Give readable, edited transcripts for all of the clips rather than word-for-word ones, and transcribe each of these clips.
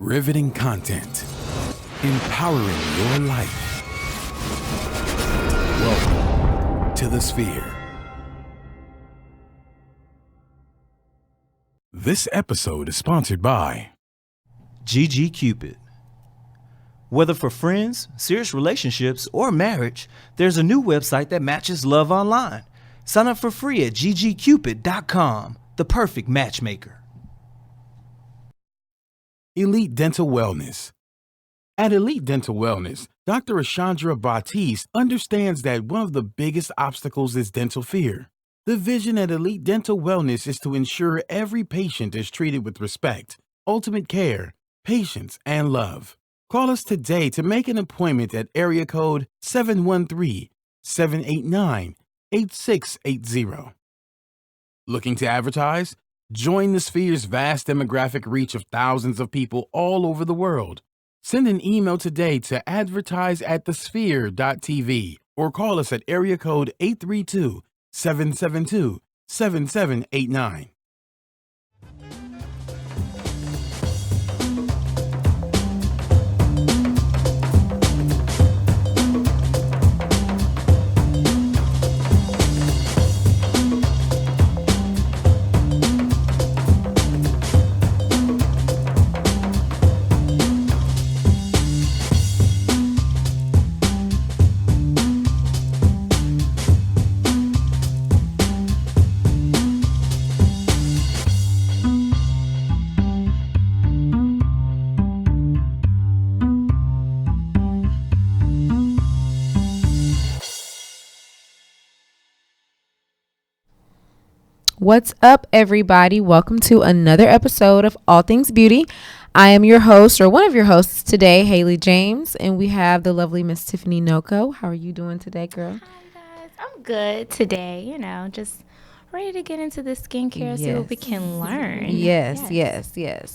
Riveting content. Empowering your life. Welcome to the Sphere. This episode is sponsored by GG Cupid. Whether for friends, serious relationships, or marriage, there's a new website that matches love online. Sign up for free at ggcupid.com, the perfect matchmaker. Elite Dental Wellness. At Elite Dental Wellness, Dr. Ashandra Batiste understands that one of the biggest obstacles is dental fear. The vision at Elite Dental Wellness is to ensure every patient is treated with respect, ultimate care, patience, and love. Call us today to make an appointment at area code 713-789-8680. Looking to advertise? Join the Sphere's vast demographic reach of thousands of people all over the world. Send an email today to advertise@thesphere.tv or call us at area code 832-772-7789. What's up, everybody? Welcome to another episode of All Things Beauty. I am your host, or one of your hosts today, Haley James, and we have the lovely Miss Tiffany Noko. How are you doing today, girl? Hi, guys. I'm good today. Just ready to get into the skincare, see what we can learn. Yes.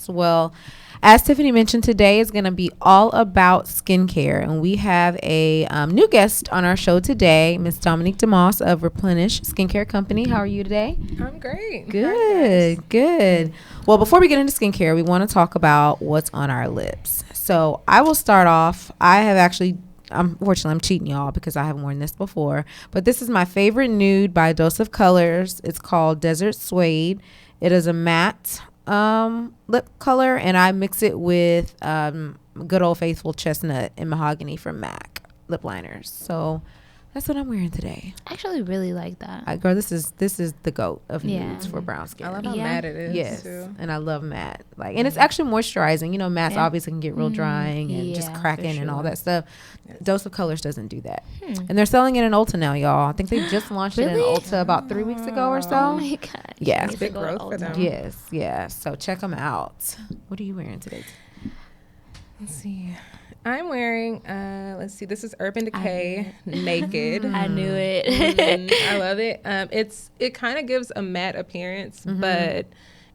Well, as Tiffany mentioned, today is going to be all about skincare, and we have a new guest on our show today, Miss Dominique DeMoss of Replenish Skincare Company. How are you today? I'm great. Good. Well, before we get into skincare, we want to talk about what's on our lips. So I will start off. Unfortunately, I'm cheating y'all because I haven't worn this before, but this is my favorite nude by Dose of Colors. It's called Desert Suede. It is a matte lip color, and I mix it with good old faithful chestnut and mahogany from MAC lip liners. So that's what I'm wearing today. I actually really like that. Girl, this is the GOAT of nudes for brown skin. I love how matte it is. Yes, too. and I love matte. And it's actually moisturizing. Mattes obviously can get real drying and just cracking and all that stuff. Yes. Dose of Colors doesn't do that. And they're selling it in Ulta now, y'all. I think they just launched it in Ulta about 3 weeks ago or so. Oh my God. Yeah. It's big growth for them. Yes. So check them out. What are you wearing today? Let's see. I'm wearing, this is Urban Decay Naked. I knew it. I love it. It kind of gives a matte appearance, but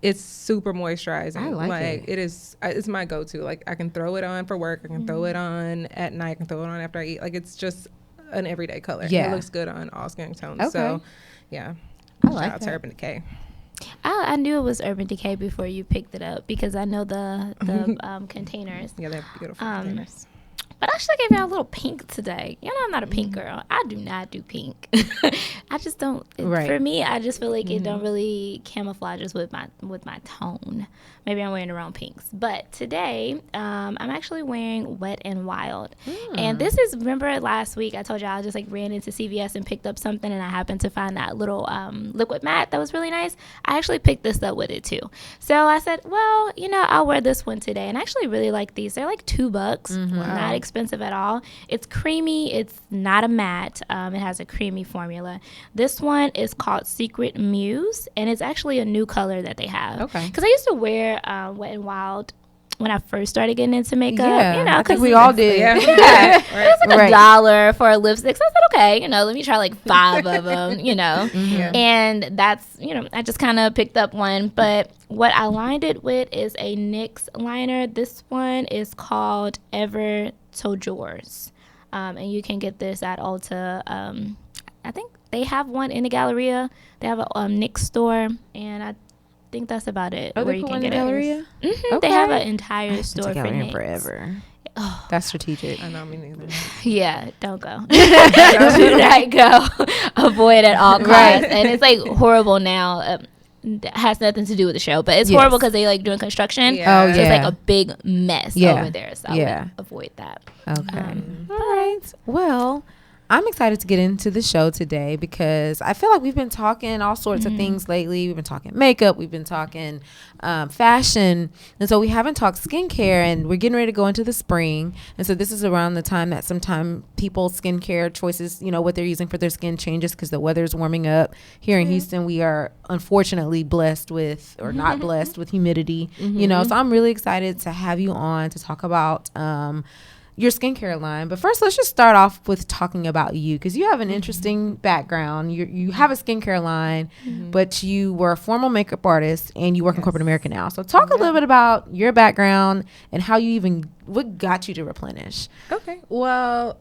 it's super moisturizing. I like it. It is, it's my go-to. I can throw it on for work. I can throw it on at night. I can throw it on after I eat. It's just an everyday color. Yeah. It looks good on all skin tones. Okay. So, yeah. I like Shout out that. to Urban Decay. I knew it was Urban Decay before you picked it up because I know the containers. Yeah, they have beautiful containers. But I actually gave y'all a little pink today. I'm not a pink girl. I do not do pink. I just don't. For me, I just feel like it don't really camouflages with my tone. Maybe I'm wearing the wrong pinks. But today, I'm actually wearing Wet and Wild. And this is, remember last week I told y'all I just ran into CVS and picked up something, and I happened to find that little liquid matte that was really nice. I actually picked this up with it too. So I said, well, I'll wear this one today. And I actually really like these. They're like $2. Not expensive at all. It's creamy. It's not a matte. It has a creamy formula. This one is called Secret Muse, and it's actually a new color that they have. Okay. Because I used to wear Wet and Wild when I first started getting into makeup. I think we all did. Yeah. It was like $1 for a lipstick. So I said, okay, let me try 5 of them, And that's, I just kind of picked up one. But what I lined it with is a NYX liner. This one is called Ever Told Yours. And you can get this at Ulta. I think they have one in the Galleria. They have a NYX store. And think that's about it. Oh, where they you put can one in get it. Galleria? Mm-hmm. They have an entire store for Galleria NYX. forever. Oh. That's strategic. I know, me neither. Yeah, don't go. Do not go. Avoid at all costs. Right. And it's like horrible now. That has nothing to do with the show, but it's horrible because they like doing construction. Yeah. Oh, So yeah. it's like a big mess over there. So I Yeah. would avoid that. Okay. All right. Well, I'm excited to get into the show today because I feel like we've been talking all sorts of things lately. We've been talking makeup. We've been talking fashion. And so we haven't talked skincare, and we're getting ready to go into the spring. And so this is around the time that sometimes people's skincare choices, you know, what they're using for their skin changes because the weather's warming up. Here in Houston, we are unfortunately blessed with, or not blessed with humidity, you know. So I'm really excited to have you on to talk about your skincare line. But first, let's just start off with talking about you, because you have an interesting background. You have a skincare line, but you were a former makeup artist and you work in corporate America now. So talk a little bit about your background and how you what got you to Replenish. Okay. Well,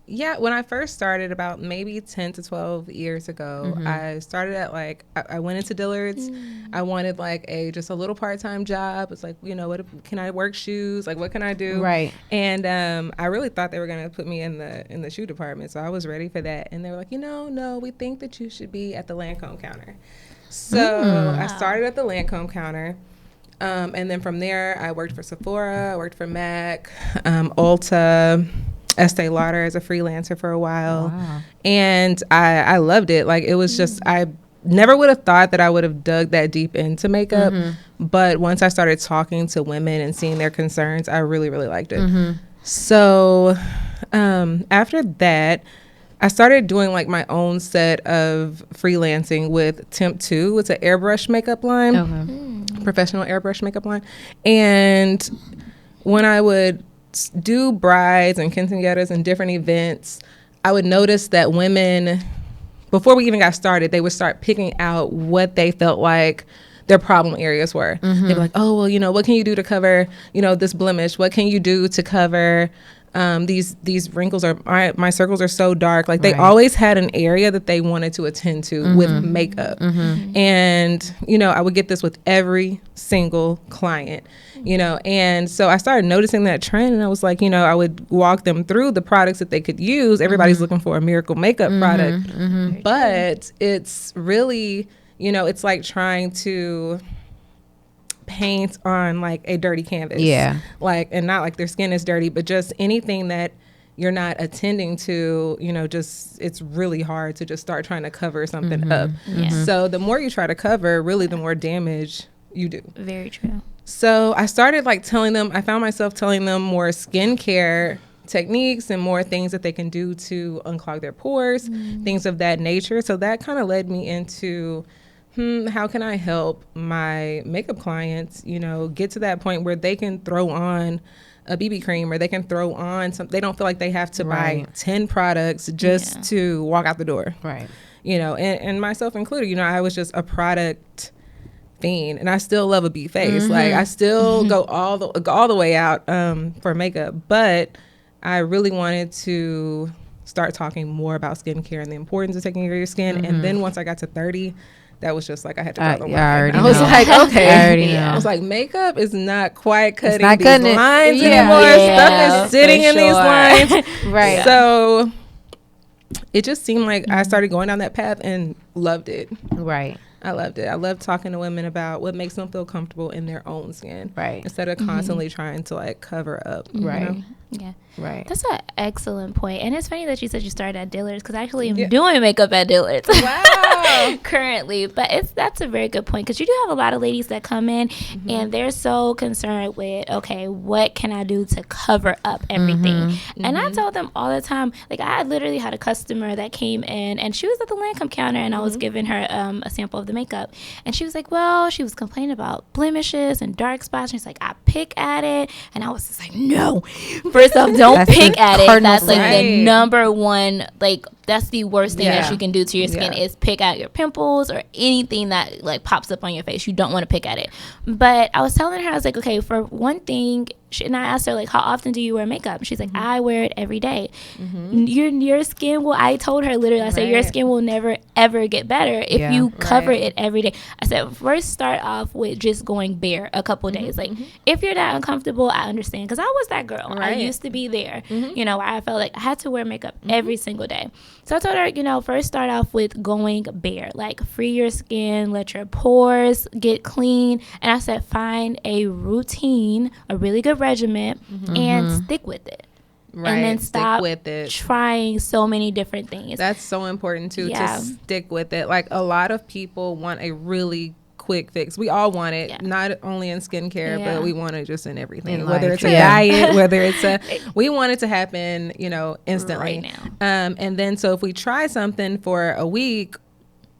yeah, when I first started about maybe 10 to 12 years ago, I started at I went into Dillard's. I wanted just a little part-time job. It's like, you know, what can I work shoes? Like, what can I do? Right. And I really thought they were going to put me in the shoe department. So I was ready for that. And they were like, no, we think that you should be at the Lancome counter. So I started at the Lancome counter. And then from there, I worked for Sephora, I worked for MAC, Ulta, Estee Lauder as a freelancer for a while. Wow. And I loved it. Like, it was just, I never would have thought that I would have dug that deep into makeup. But once I started talking to women and seeing their concerns, I really, really liked it. So after that, I started doing my own set of freelancing with Temp 2. It's an airbrush makeup line, professional airbrush makeup line. And when I would do brides and quinceañeras and different events, I would notice that women, before we even got started, they would start picking out what they felt like their problem areas were. They'd be like, oh, well, you know, what can you do to cover, you know, this blemish? What can you do to cover these wrinkles? My circles are so dark. Like, they always had an area that they wanted to attend to with makeup. And, you know, I would get this with every single client, you know. And so I started noticing that trend, and I was like, you know, I would walk them through the products that they could use. Everybody's looking for a miracle makeup product, but it's really, you know, it's like trying to paint on a dirty canvas. Yeah. And not their skin is dirty, but just anything that you're not attending to, you know, just, it's really hard to just start trying to cover something up. So the more you try to cover, really the more damage you do. Very true. So I started I found myself telling them more skincare techniques and more things that they can do to unclog their pores, things of that nature. So that kind of led me into, how can I help my makeup clients, you know, get to that point where they can throw on a BB cream, or they can throw on something. They don't feel like they have to buy 10 products just to walk out the door. Right. You know, and myself included, you know, I was just a product fiend, and I still love a beat face. I still go all the way out for makeup, but I really wanted to start talking more about skincare and the importance of taking care of your skin. And then once I got to 30, that was just I had to draw the line. I was like, okay. I already know. I was like, makeup is not quite cutting not these cutting lines anymore. Stuff is sitting in these lines. Right. So it just seemed like I started going down that path and loved it. Right. I loved it. I loved talking to women about what makes them feel comfortable in their own skin. Right. Instead of constantly trying to cover up. Right. You know? Yeah. Right. That's an excellent point. And it's funny that you said you started at Dillard's, because I actually am doing makeup at Dillard's. Wow. Currently. But that's a very good point, because you do have a lot of ladies that come in and they're so concerned with, okay, what can I do to cover up everything? And I tell them all the time, I literally had a customer that came in, and she was at the Lancome counter, and I was giving her a sample of the makeup. And she was like, well, she was complaining about blemishes and dark spots. And she's like, I pick at it. And I was just like, no. First off, don't pick at it. That's the number one That's the worst thing that you can do to your skin, Yeah. is pick out your pimples or anything that like pops up on your face. You don't want to pick at it. But I was telling her, I was like, okay, for one thing, and I asked her, like, how often do you wear makeup? She's like, I wear it every day. Your skin will, I told her literally, I said, your skin will never, ever get better if you cover it every day. I said, first start off with just going bare a couple days. Like, if you're that uncomfortable, I understand. Because I was that girl. I used to be there, you know, where I felt like I had to wear makeup every single day. So I told her, you know, first start off with going bare. Like, free your skin, let your pores get clean. And I said, find a routine, a really good regimen, and stick with it. Right. And then stop stick with it. trying so many different things. That's so important too, to stick with it. Like, a lot of people want a really quick fix. We all want it, not only in skincare, but we want it just in everything. In whether life, it's a diet, whether it's we want it to happen, you know, instantly. Right now. And then so if we try something for a week,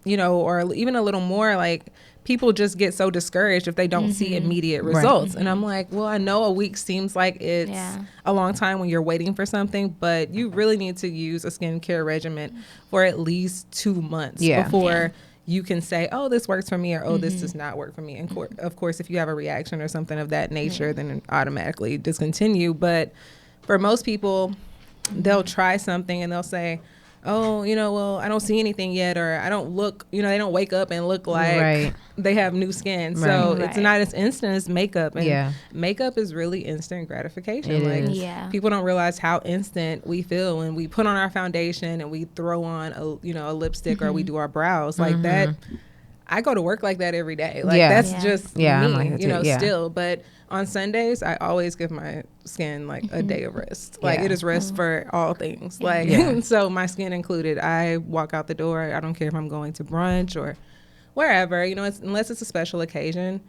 you know, or even a little more, like, people just get so discouraged if they don't see immediate results. And I'm like, well, I know a week seems like it's a long time when you're waiting for something, but you really need to use a skincare regimen for at least 2 months before you can say, oh, this works for me, or oh, this does not work for me. And of course, if you have a reaction or something of that nature, then automatically discontinue. But for most people, they'll try something and they'll say, oh, you know, well, I don't see anything yet, or I don't look, you know, they don't wake up and look like they have new skin. So it's not as instant as makeup. And makeup is really instant gratification. People don't realize how instant we feel when we put on our foundation and we throw on a lipstick or we do our brows like that. I go to work like that every day. Like, that's just me, I'm like that you know, too. still. But on Sundays, I always give my skin like a day of rest. Like, it is rest for all things. Like, so my skin included. I walk out the door. I don't care if I'm going to brunch or wherever, you know, unless it's a special occasion.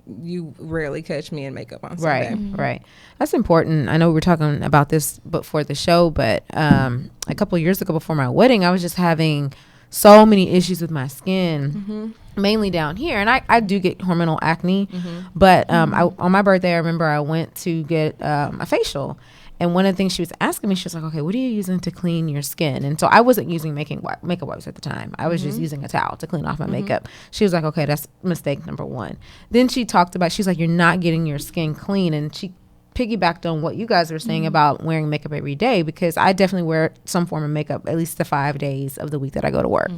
You rarely catch me in makeup on Sunday. Right. That's important. I know we were talking about this before the show, but a couple of years ago before my wedding, I was just having so many issues with my skin, mainly down here. And I do get hormonal acne, but on my birthday, I remember I went to get a facial. And one of the things she was asking me, she was like, okay, what are you using to clean your skin? And so I wasn't using makeup wipes at the time. I was just using a towel to clean off my makeup. She was like, okay, that's mistake number one. Then she talked about, she's like, you're not getting your skin clean. And she piggybacked on what you guys were saying about wearing makeup every day, because I definitely wear some form of makeup at least the 5 days of the week that I go to work.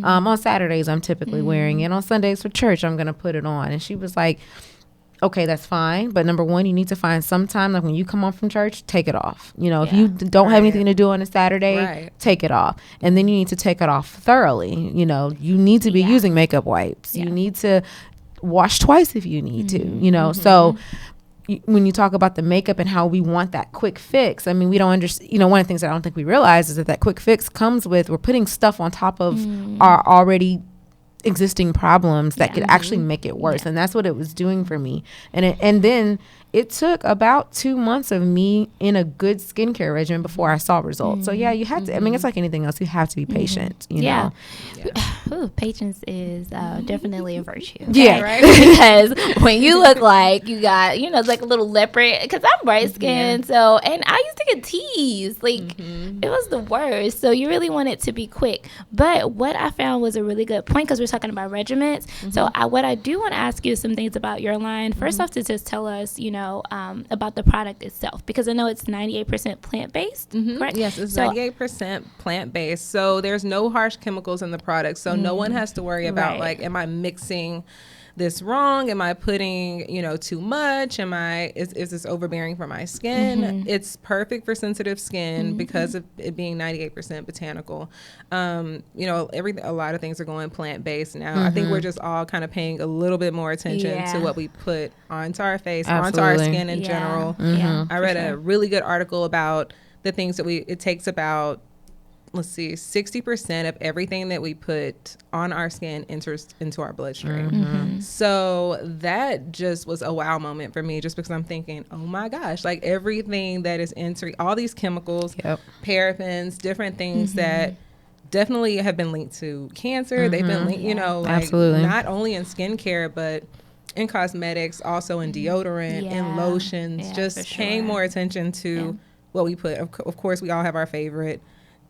On Saturdays, I'm typically wearing it. On Sundays for church, I'm going to put it on. And she was like, okay, that's fine. But number one, you need to find some time, like when you come home from church, take it off. You know, if you don't have anything to do on a Saturday, take it off. And then you need to take it off thoroughly. You know, you need to be using makeup wipes. You need to wash twice if you need to, you know. So when you talk about the makeup and how we want that quick fix, I mean, we don't understand, you know, one of the things I don't think we realize is that quick fix comes with, we're putting stuff on top of our already existing problems that could actually make it worse. And that's what it was doing for me. And then it took about 2 months of me in a good skincare regimen before I saw results. So you have to, I mean, it's like anything else. You have to be patient, you know? Ooh, patience is definitely a virtue. Yeah. Right? Because when you look like you got, you know, like a little leopard, because I'm bright skinned. So, and I used to get teased. Like, it was the worst. So you really want it to be quick. But what I found was a really good point, because we're talking about regimens. So what I do want to ask you some things about your line. First off, to just tell us, you know, about the product itself, because I know it's 98% plant-based, correct? Yes, it's 98% plant-based. So there's no harsh chemicals in the product. So no one has to worry about like, am I mixing this wrong? Am I putting, you know, too much? Is this overbearing for my skin? It's perfect for sensitive skin because of it being 98% botanical. You know, a lot of things are going plant-based now. I think we're just all kind of paying a little bit more attention to what we put onto our face, onto our skin in general. I read a really good article about the things that it takes about, let's see, 60% of everything that we put on our skin enters into our bloodstream. So that just was a wow moment for me, just because I'm thinking, oh my gosh, like everything that is entering, all these chemicals, parabens, different things that definitely have been linked to cancer. They've been linked, you know, like not only in skincare, but in cosmetics, also in deodorant, in lotions, just paying more attention to what we put. Of course, we all have our favorite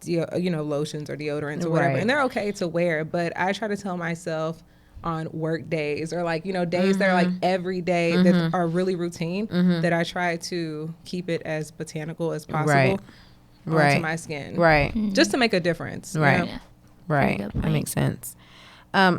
lotions or deodorants or whatever, Right. and they're okay to wear. But I try to tell myself on work days or days that are like every day that are really routine, that I try to keep it as botanical as possible onto my skin, just to make a difference. Right. Yeah. Right. Very good That point. makes sense.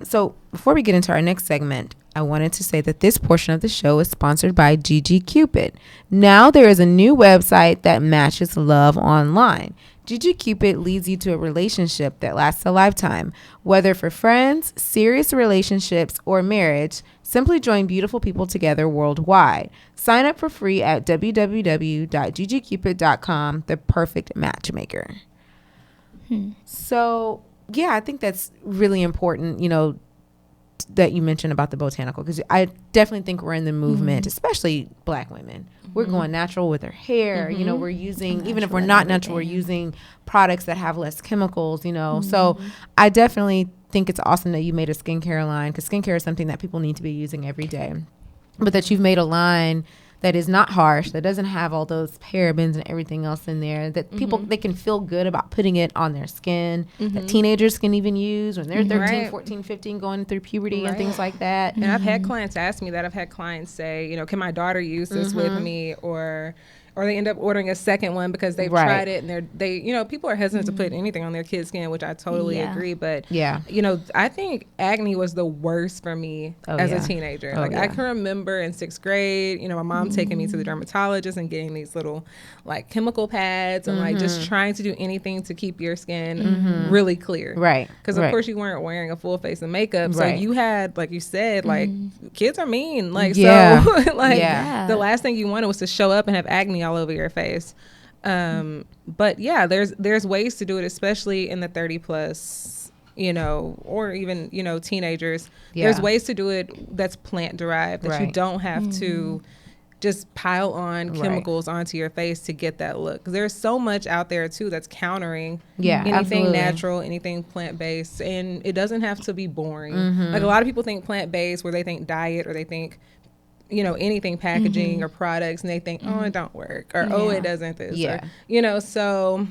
So before we get into our next segment, I wanted to say that this portion of the show is sponsored by GG Cupid. Now there is a new website that matches love online. GG Cupid leads you to a relationship that lasts a lifetime. Whether for friends, serious relationships, or marriage, simply join beautiful people together worldwide. Sign up for free at www.ggcupid.com, the perfect matchmaker. So, yeah, I think that's really important, that you mentioned about the botanical, because I definitely think we're in the movement, especially Black women. We're going natural with our hair. We're using, even if we're not natural, we're using products that have less chemicals, So I definitely think it's awesome that you made a skincare line, because skincare is something that people need to be using every day. But that you've made a line that is not harsh, that doesn't have all those parabens and everything else in there, that people, they can feel good about putting it on their skin, that teenagers can even use when they're 13, 14, 15, going through puberty and things like that. And I've had clients ask me that. I've had clients say, can my daughter use this with me, or they end up ordering a second one because they've tried it, and they people are hesitant to put anything on their kids' skin, which I totally agree. But I think acne was the worst for me as a teenager. I can remember in 6th grade, my mom taking me to the dermatologist and getting these little chemical pads and just trying to do anything to keep your skin really clear. Right. Because of course you weren't wearing a full face of makeup, so you had, like you said, kids are mean. The last thing you wanted was to show up and have acne all over your face. But yeah, there's ways to do it, especially in the 30 plus, or even, teenagers. There's ways to do it that's plant derived, that you don't have to just pile on chemicals onto your face to get that look. 'Cause there's so much out there too that's countering anything natural, anything plant-based, and it doesn't have to be boring. A lot of people think plant-based where they think diet, or they think anything packaging or products, and they think, oh, it don't work, or oh, it doesn't this, or, so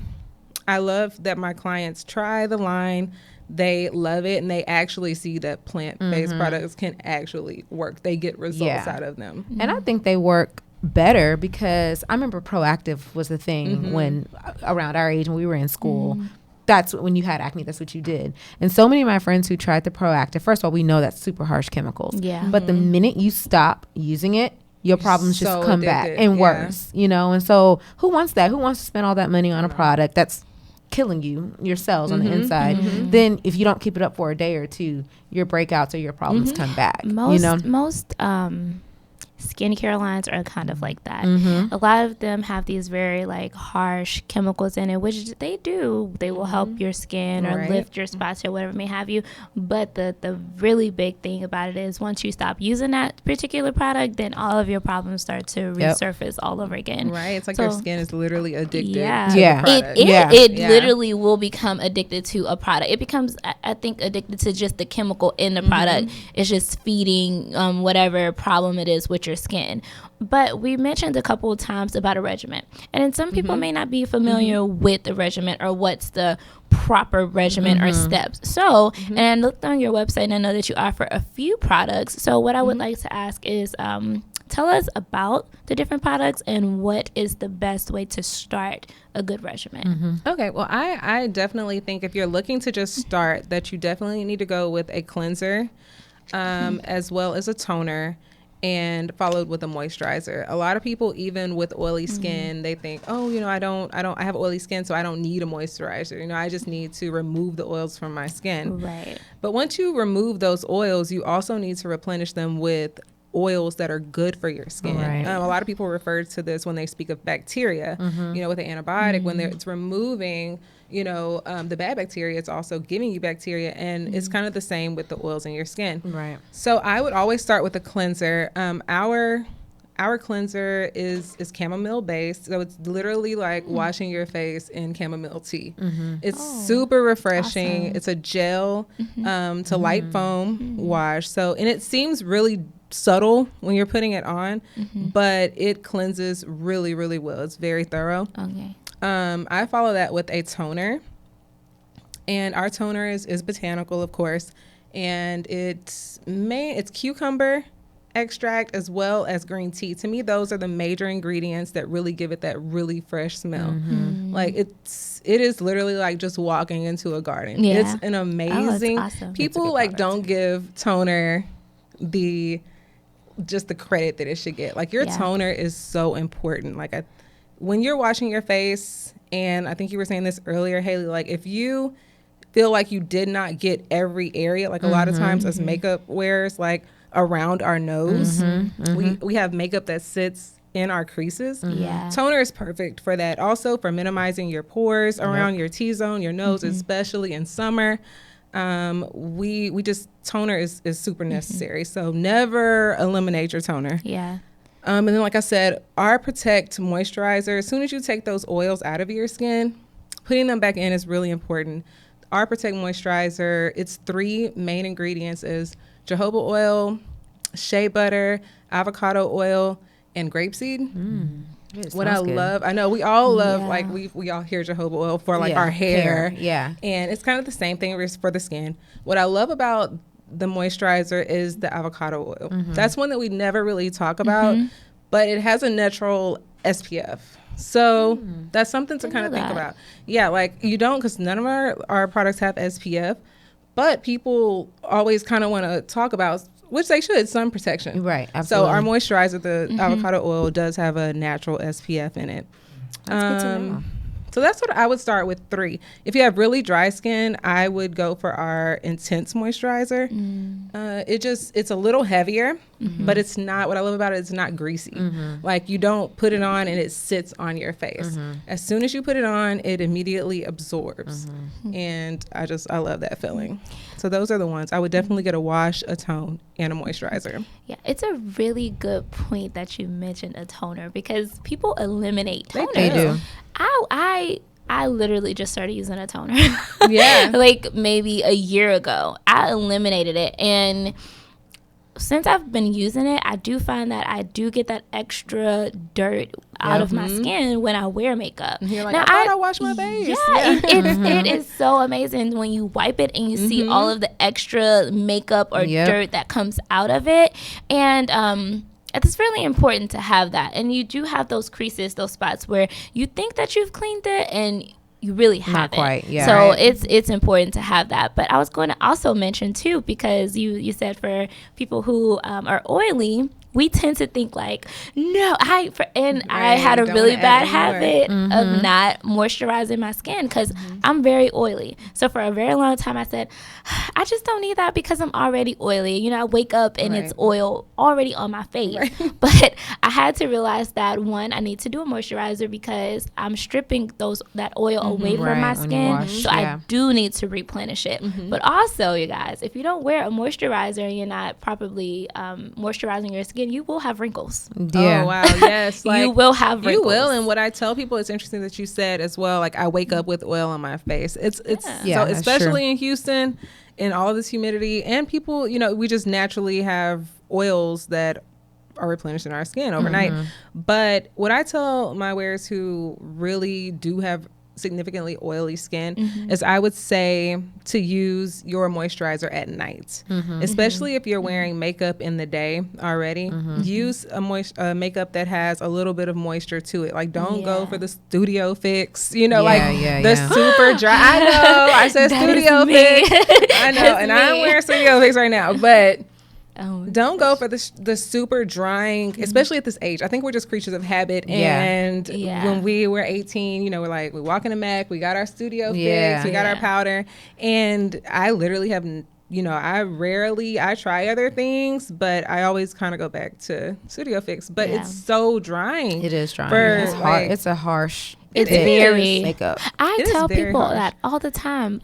I love that my clients try the line, they love it, and they actually see that plant-based products can actually work. They get results out of them. And I think they work better because I remember Proactive was the thing when around our age when we were in school. That's when you had acne, that's what you did. And so many of my friends who tried the Proactive, first of all, we know that's super harsh chemicals. Yeah. But the minute you stop using it, your problems just come back and worse, And so who wants that? Who wants to spend all that money on a product that's killing your cells on the inside? Then if you don't keep it up for a day or two, your breakouts or your problems come back. Most skincare lines are kind of like that. A lot of them have these very harsh chemicals in it, which they will help your skin or lift your spots or whatever may have you. But the really big thing about it is once you stop using that particular product, then all of your problems start to resurface all over again. It's like your skin is literally addicted to it literally will become addicted to a product. It becomes, I think, addicted to just the chemical in the product. It's just feeding whatever problem it is with your skin. But we mentioned a couple of times about a regimen, and then some people may not be familiar with the regimen or what's the proper regimen or steps. So and I looked on your website and I know that you offer a few products. So what I would like to ask is tell us about the different products and what is the best way to start a good regimen. Okay, well, I definitely think if you're looking to just start, that you definitely need to go with a cleanser as well as a toner, and followed with a moisturizer. A lot of people, even with oily skin, they think, oh, I have oily skin, so I don't need a moisturizer. I just need to remove the oils from my skin. Right. But once you remove those oils, you also need to replenish them with oils that are good for your skin. A lot of people refer to this when they speak of bacteria, with an antibiotic, when it's removing, the bad bacteria, it's also giving you bacteria, and it's kind of the same with the oils in your skin. Right. So I would always start with a cleanser. Our cleanser is chamomile based, so it's literally like washing your face in chamomile tea. It's super refreshing. Awesome. It's a gel to light foam wash. So, and it seems really subtle when you're putting it on, but it cleanses really, really well. It's very thorough. Okay. I follow that with a toner. And our toner is botanical, of course, and it's cucumber extract as well as green tea. To me, those are the major ingredients that really give it that really fresh smell. Like it is literally like just walking into a garden. Yeah. It's an amazing. it's awesome. People like don't give toner the credit that it should get. Like your toner is so important. Like when you're washing your face, and I think you were saying this earlier, Haley, like if you feel like you did not get every area, like a lot of times as makeup wearers, like around our nose, we have makeup that sits in our creases. Toner is perfect for that. Also for minimizing your pores around your T-zone, your nose, especially in summer. We just, toner is super necessary. So never eliminate your toner. And then, like I said, our Protect moisturizer, as soon as you take those oils out of your skin, putting them back in is really important. Our Protect moisturizer, its 3 main ingredients is jojoba oil, shea butter, avocado oil, and grapeseed. What I love, I know we all love, like we all hear jojoba oil for like our hair. And it's kind of the same thing for the skin. What I love about the moisturizer is the avocado oil. That's one that we never really talk about, but it has a natural SPF. So that's something to kind of think about. Yeah, like you don't, because none of our products have SPF, but people always kind of want to talk about, which they should, sun protection. Right, absolutely. So our moisturizer, the avocado oil, does have a natural SPF in it. That's good to know. So that's what I would start with 3. If you have really dry skin, I would go for our Intense moisturizer. It's a little heavier, but it's not, what I love about it, it's not greasy. Like you don't put it on and it sits on your face. As soon as you put it on, it immediately absorbs. And I love that feeling. So those are the ones. I would definitely get a wash, a tone, and a moisturizer. Yeah, it's a really good point that you mentioned a toner, because people eliminate toner. They do. I literally just started using a toner. Yeah. Like maybe a year ago. I eliminated it, and since I've been using it, I do find that I do get that extra dirt out of my skin when I wear makeup. You're like, I thought I washed my face. Yeah, it is so amazing when you wipe it and you see all of the extra makeup or dirt that comes out of it. And it's really important to have that. And you do have those creases, those spots where you think that you've cleaned it and you really haven't. Not quite, yeah. So it's important to have that. But I was going to also mention too, because you said for people who are oily, we tend to think like, no, I had a really bad habit of not moisturizing my skin because I'm very oily. So for a very long time, I said, I just don't need that because I'm already oily. You know, I wake up and it's oil already on my face. But I had to realize that, one, I need to do a moisturizer because I'm stripping that oil away from my skin. So I do need to replenish it. But also, you guys, if you don't wear a moisturizer and you're not properly moisturizing your skin, you will have wrinkles. Yeah. Oh, wow. Yes. You will have wrinkles. You will. And what I tell people, it's interesting that you said as well, like I wake up with oil on my face. It's so, especially in Houston, in all this humidity, and people, you know, we just naturally have oils that are replenished in our skin overnight. But what I tell my wearers who really do have significantly oily skin is I would say to use your moisturizer at night, especially if you're wearing makeup in the day already. Use a makeup that has a little bit of moisture to it. Like don't go for the studio fix, you know, super dry. I know I said studio fix. I know, and I'm wearing studio fix right now, but don't go for the super drying, especially at this age. I think we're just creatures of habit. And when we were 18, you know, we're like, we walk in a Mac, we got our studio fix, we got our powder. And I literally have, you know, I try other things, but I always kind of go back to studio fix. But it's so drying. It is drying. It's hard. It's a harsh. It's very makeup. I tell people that all the time,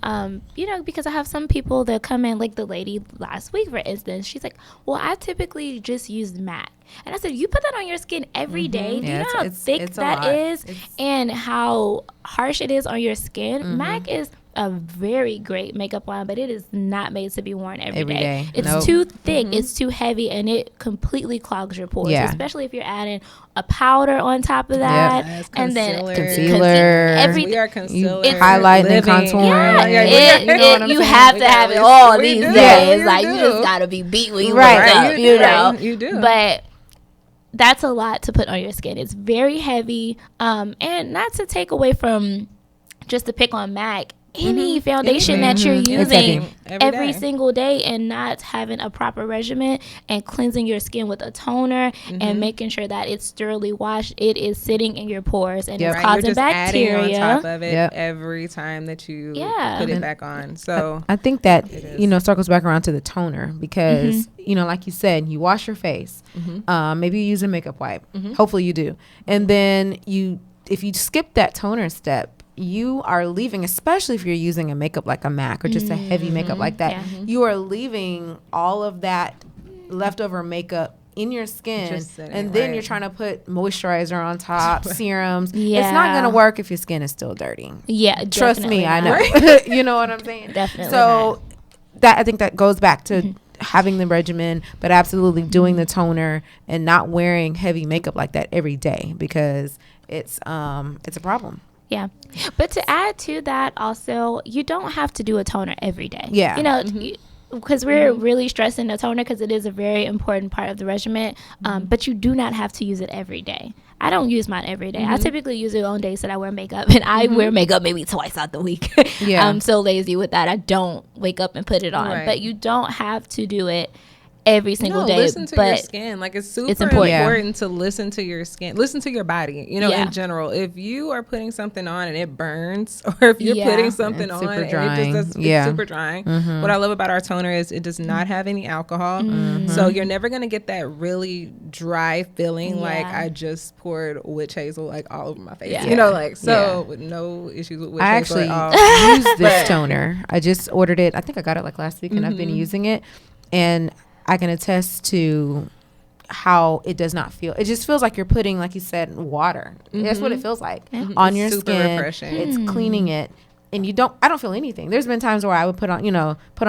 you know, because I have some people that come in, like the lady last week, for instance, she's like, well, I typically just use MAC. And I said, you put that on your skin every day. Do you know how thick that is and how harsh it is on your skin? MAC is a very great makeup line, but it is not made to be worn every day. It's Nope. too thick, it's too heavy, and it completely clogs your pores. Yeah. Especially if you're adding a powder on top of that, Yes, and then concealer. We are concealer. Highlighting and living. contouring. You have to have it all these days. You Like do. you just gotta be beat when you Right. wake up, You know. do. You do. But that's a lot to put on your skin. It's very heavy, and not to take away from just to pick on MAC. Any foundation that you're using every single day and not having a proper regimen and cleansing your skin with a toner and making sure that it's thoroughly washed, it is sitting in your pores and it's causing You're just bacteria adding on top of it every time that you put it back on. So I think that circles back around to the toner because like you said, you wash your face, maybe you use a makeup wipe, hopefully you do, and then if you skip that toner step, you are leaving, especially if you're using a makeup like a MAC or just a heavy makeup like that, you are leaving all of that leftover makeup in your skin, and then you're trying to put moisturizer on top, serums. It's not going to work if your skin is still dirty. Yeah, trust me, I know. You know what I'm saying? Definitely. So that I think that goes back to having the regimen, but absolutely doing the toner and not wearing heavy makeup like that every day because it's a problem. Yeah. But to add to that also, you don't have to do a toner every day. Yeah. You know, because we're really stressing the toner because it is a very important part of the regimen. But you do not have to use it every day. I don't use mine every day. I typically use it on days that I wear makeup, and I wear makeup maybe twice out the week. I'm so lazy with that. I don't wake up and put it on. But you don't have to do it every single day. Listen to your skin. Like it's super important to listen to your skin, listen to your body, in general. If you are putting something on and it burns, or if you're putting something on and it just it's super drying. What I love about our toner is it does not have any alcohol. So you're never going to get that really dry feeling like I just poured witch hazel like all over my face. With no issues with witch hazel at all. I actually use this toner. I just ordered it. I think I got it like last week and I've been using it, and I can attest to how it does not feel. It just feels like you're putting, like you said, water. That's what it feels like on your skin. Refreshing. It's cleaning it, and I don't feel anything. There's been times where I would put on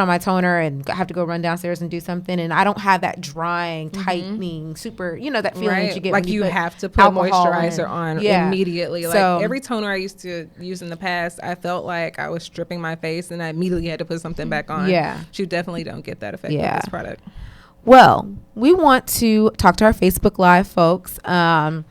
my toner and have to go run downstairs and do something, and I don't have that drying, tightening, super, that feeling that you get like when you have to put moisturizer on immediately. Like so, every toner I used to use in the past, I felt like I was stripping my face, and I immediately had to put something back on. You definitely don't get that effect with this product. Well, we want to talk to our Facebook Live folks. I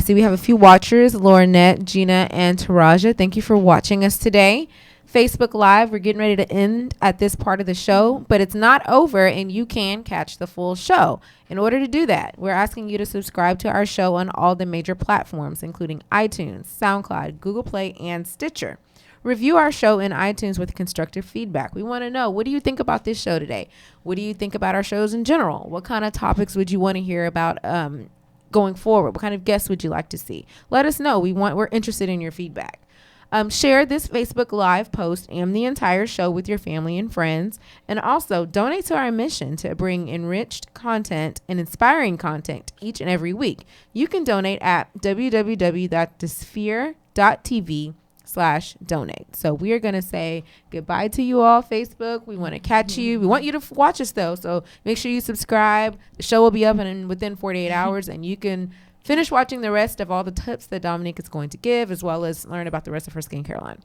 see we have a few watchers, Laurinette, Gina, and Taraja. Thank you for watching us today. Facebook Live, we're getting ready to end at this part of the show, but it's not over, and you can catch the full show. In order to do that, we're asking you to subscribe to our show on all the major platforms, including iTunes, SoundCloud, Google Play, and Stitcher. Review our show in iTunes with constructive feedback. We want to know, what do you think about this show today? What do you think about our shows in general? What kind of topics would you want to hear about going forward? What kind of guests would you like to see? Let us know. We're interested in your feedback. Share this Facebook Live post and the entire show with your family and friends. And also donate to our mission to bring enriched content and inspiring content each and every week. You can donate at www.thesphere.tv/donate. So we are going to say goodbye to you all, Facebook. We want to catch you. We want you to watch us though. So make sure you subscribe. The show will be up within 48 hours, and you can finish watching the rest of all the tips that Dominique is going to give, as well as learn about the rest of her skincare line.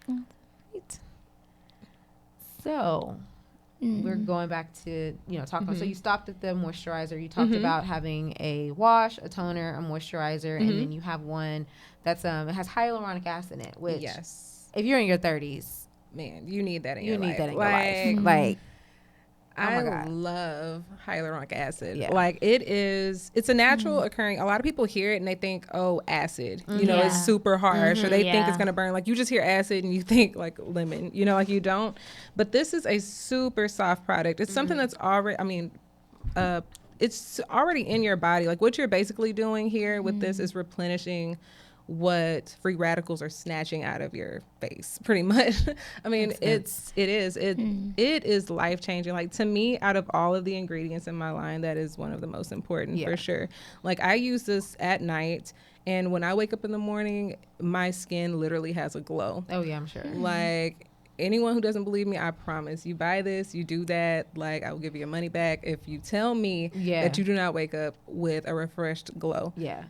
Right. So we're going back to, talking. So you stopped at the moisturizer. You talked about having a wash, a toner, a moisturizer, and then you have one that's it has hyaluronic acid in it, which if you're in your 30s, man, you need that in your life. You need that in your life. Like, I love hyaluronic acid. Yeah. Like it's a natural occurring. A lot of people hear it and they think, oh, acid, it's super harsh, or they think it's going to burn. Like you just hear acid and you think like lemon, like you don't. But this is a super soft product. It's something that's already, it's already in your body. Like what you're basically doing here with this is replenishing what free radicals are snatching out of your face, pretty much. I mean, it is life changing. Like, to me, out of all of the ingredients in my line, that is one of the most important for sure. Like, I use this at night, and when I wake up in the morning, my skin literally has a glow. Oh yeah, I'm sure. Like, anyone who doesn't believe me, I promise, you buy this, you do that, like, I will give you your money back if you tell me that you do not wake up with a refreshed glow. Yeah.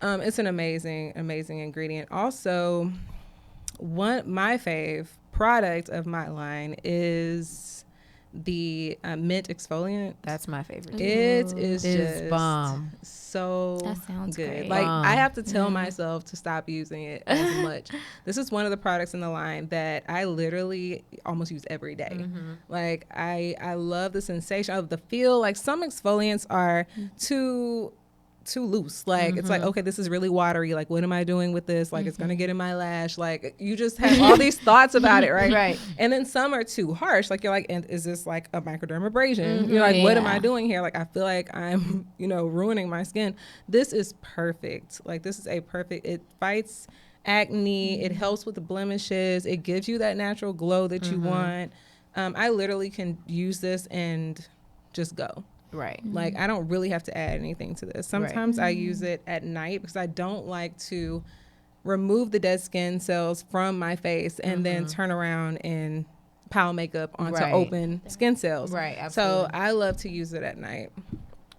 It's an amazing ingredient. Also, my fave product of my line is the mint exfoliant. That's my favorite. It is It's just bomb. so That sounds good. great. Like, Bomb. I have to tell myself to stop using it as much. This is one of the products in the line that I literally almost use every day. Like, I love the sensation of the feel. Like, some exfoliants are too loose. Like, it's like, okay, this is really watery. Like, what am I doing with this? Like, it's going to get in my lash. Like, you just have all these thoughts about it, right? Right. And then some are too harsh. Like, you're like, and is this like a microdermabrasion? You're like, what am I doing here? Like, I feel like I'm, ruining my skin. This is perfect. Like, this is it fights acne. It helps with the blemishes. It gives you that natural glow that you want. I literally can use this and just go. Right. Like, I don't really have to add anything to this. Sometimes I use it at night because I don't like to remove the dead skin cells from my face and then turn around and pile makeup onto open skin cells. Right, absolutely. So I love to use it at night.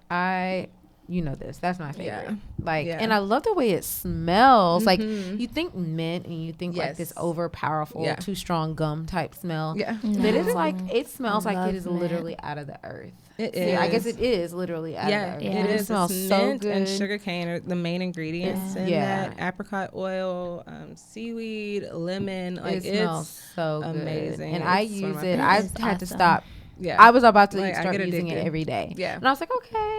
That's my favorite. Yeah. And I love the way it smells. Like, you think mint and you think like this over powerful, too strong gum type smell. Yeah. But it's like, it smells I like it love is mint. literally out of the earth. It See, is. I guess it is literally out of the earth. It And is. It smells It's so mint good. and sugarcane are the main ingredients in that. Apricot oil, seaweed, lemon. Like, it smells so good. amazing. And I It's one of use my it. I favorites. had to Awesome. stop. Yeah. I was about to Like, I start get using it addicted. every day. Yeah. And I was like, okay,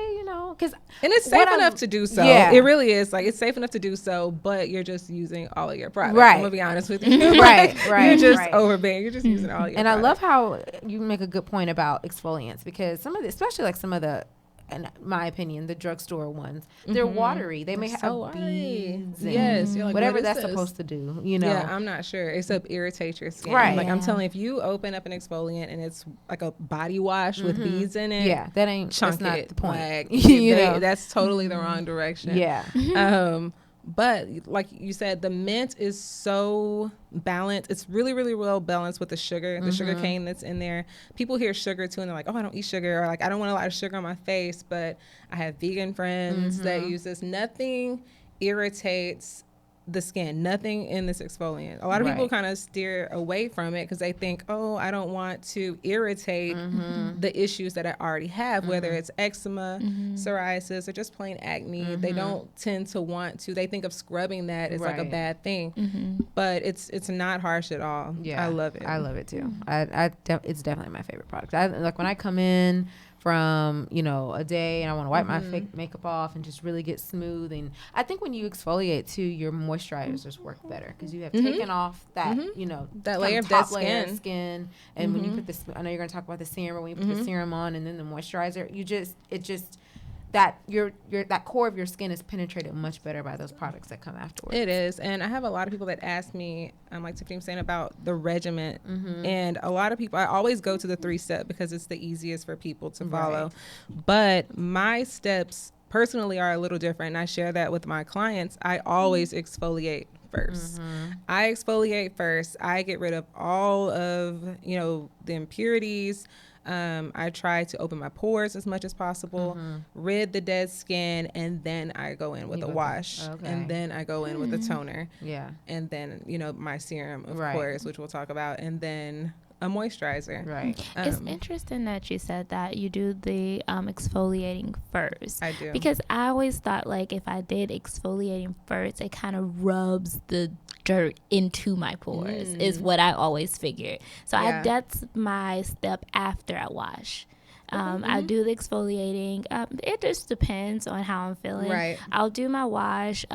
because And it's safe enough to do so. Yeah. It really is. Like, it's safe enough to do so, but you're just using all of your products. Right. I'm going to be honest with you. Right. You're just right. overbeing. You're just using all your And I love products. how you make a good point about exfoliants, because especially like some of the, in my opinion, the drugstore ones, they're watery. They may have so watery. beads and Yes, you're like, whatever what is that's this? supposed to do, Yeah, I'm not sure. Except irritate your skin. Right. Like, I'm Yeah. telling you, if you open up an exfoliant and it's like a body wash with beads in it, Yeah, that's chunk not it. the point. Like, You know? that's totally the wrong direction. Yeah. But like you said, the mint is so balanced. It's really, really well balanced with the sugar, the sugar cane that's in there. People hear sugar too, and they're like, oh, I don't eat sugar, or like, I don't want a lot of sugar on my face. But I have vegan friends that use this. Nothing irritates the skin. Nothing in this exfoliant. A lot of people kind of steer away from it because they think, oh, I don't want to irritate the issues that I already have, whether it's eczema, psoriasis, or just plain acne. They don't tend to want to. They think of scrubbing that as like a bad thing, but it's not harsh at all. Yeah, I love it. I love it too. It's definitely my favorite product. Like when I come in from a day and I want to wipe my fake makeup off and just really get smooth, and I think when you exfoliate too, your moisturizers work better because you have taken off that That layer of top dead layer of skin. skin, and when you put this, I know you're going to talk about the serum, but when you put the serum on and then the moisturizer, that that core of your skin is penetrated much better by those products that come afterwards. It is. And I have a lot of people that ask me, like Tiffany was saying, about the regimen. And a lot of people, I always go to the 3-step because it's the easiest for people to follow. But my steps personally are a little different. And I share that with my clients. I always exfoliate first. I exfoliate first. I get rid of all of, the impurities. I try to open my pores as much as possible, rid the dead skin, and then I go in with a wash, and then I go in with a toner, and then my serum, of course, which we'll talk about, and then a moisturizer. It's interesting that you said that you do the exfoliating first. I do, because I always thought like if I did exfoliating first, it kind of rubs the dirt into my pores is what I always figured. So that's my step after I wash. I do the exfoliating. It just depends on how I'm feeling. I'll do my wash.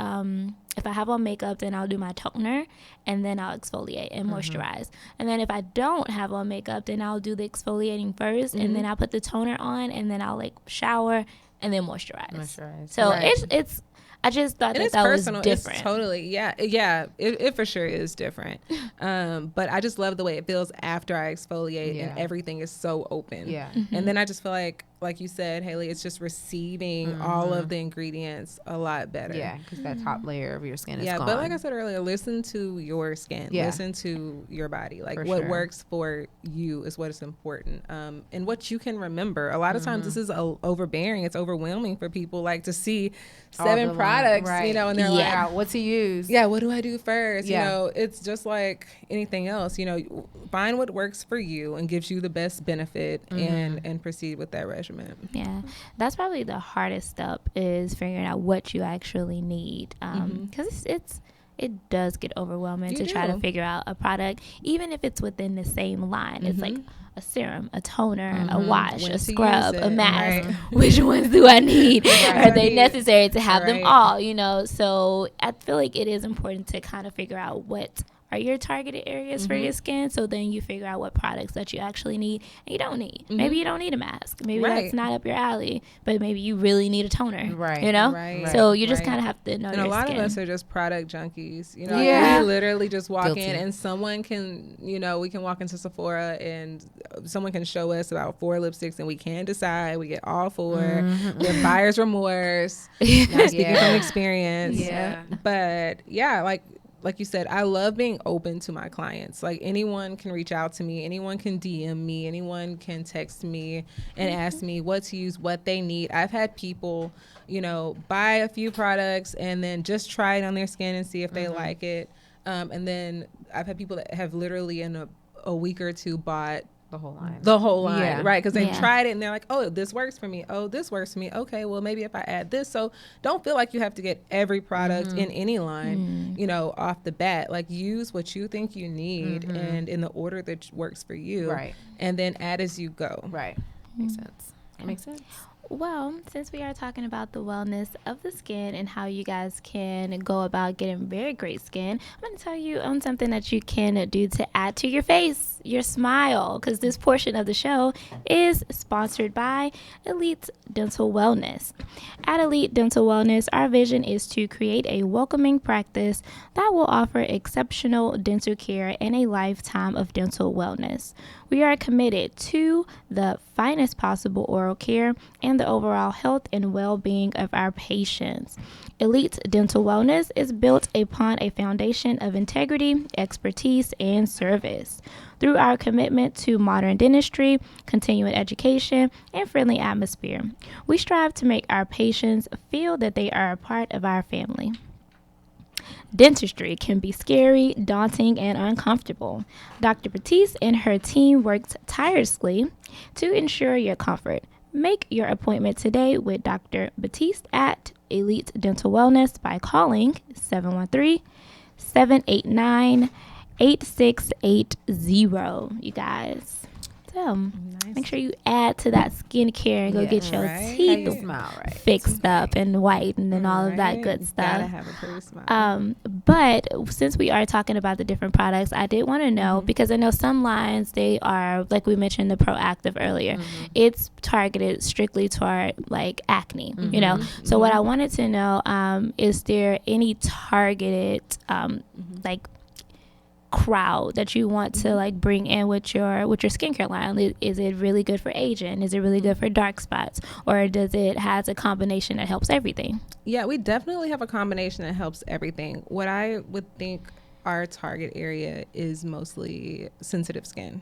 If I have on makeup, then I'll do my toner, and then I'll exfoliate and moisturize. And then if I don't have on makeup, then I'll do the exfoliating first, and then I'll put the toner on, and then I'll like shower, and then moisturize. So it's I just thought that personal. was different. It's totally, it for sure is different. But I just love the way it feels after I exfoliate and everything is so open. Yeah. And then I just feel like you said, Haley, it's just receiving all of the ingredients a lot better. Yeah, because that top layer of your skin is gone. But like I said earlier, listen to your skin. Yeah. Listen to your body. Like For what sure. works for you is what is important. And what you can remember. A lot of times this is overbearing. It's overwhelming for people, like to see 7 products, you know, and they're like, what to use. yeah, what do I do first? Yeah. You know, it's just like anything else. You know, find what works for you and gives you the best benefit and proceed with that regimen. Yeah, that's probably the hardest step, is figuring out what you actually need, because it does get overwhelming to try to figure out a product, even if it's within the same line. It's like a serum, a toner, a wash, When a to scrub, use a it, mask. right. Which ones do I need? Right. Are they necessary to have them Right. all? You know, so I feel like it is important to kind of figure out what are your targeted areas for your skin, so then you figure out what products that you actually need and you don't need. Maybe you don't need a mask. Maybe that's not up your alley, but maybe you really need a toner. Right. You know? Right. So you just kind of have to know And your a lot skin. of us are just product junkies. You know, Yeah. we literally just walk Guilty. in and someone can, you know, we can walk into Sephora and someone can show us about 4 lipsticks and we can decide. We get all 4. We have buyer's remorse. Not speaking from experience. Yeah. But yeah, like you said, I love being open to my clients. Like anyone can reach out to me, anyone can DM me, anyone can text me and ask me what to use, what they need. I've had people, you know, buy a few products and then just try it on their skin and see if they like it. And then I've had people that have literally in a week or 2 bought the whole line, right? Because they've tried it and they're like, oh, this works for me. Oh, this works for me. Okay, well, maybe if I add this. So don't feel like you have to get every product in any line, you know, off the bat. Like use what you think you need and in the order that works for you. Right. And then add as you go. Right. Makes sense. Makes sense. Well, since we are talking about the wellness of the skin and how you guys can go about getting very great skin, I'm going to tell you on something that you can do to add to your face, your smile, because this portion of the show is sponsored by Elite Dental Wellness. At Elite Dental Wellness, our vision is to create a welcoming practice that will offer exceptional dental care and a lifetime of dental wellness. We are committed to the finest possible oral care and the overall health and well-being of our patients. Elite Dental Wellness is built upon a foundation of integrity, expertise, and service. Through our commitment to modern dentistry, continuing education, and friendly atmosphere, we strive to make our patients feel that they are a part of our family. Dentistry can be scary, daunting, and uncomfortable. Dr. Batiste and her team worked tirelessly to ensure your comfort. Make your appointment today with Dr. Batiste at Elite Dental Wellness by calling 713-789-8680. You guys. So make sure you add to that skincare and go get your teeth fixed up and whitened and all of that good stuff. Gotta have a pretty smile. But since we are talking about the different products, I did want to know, because I know some lines, they are, like we mentioned, the Proactive earlier. It's targeted strictly toward like acne, you know. So what I wanted to know, is there any targeted like crowd that you want to like bring in with your skincare line? Is it really good for aging? Is it really good for dark spots? Or does it has a combination that helps everything? Yeah, we definitely have a combination that helps everything. What I would think our target area is mostly sensitive skin.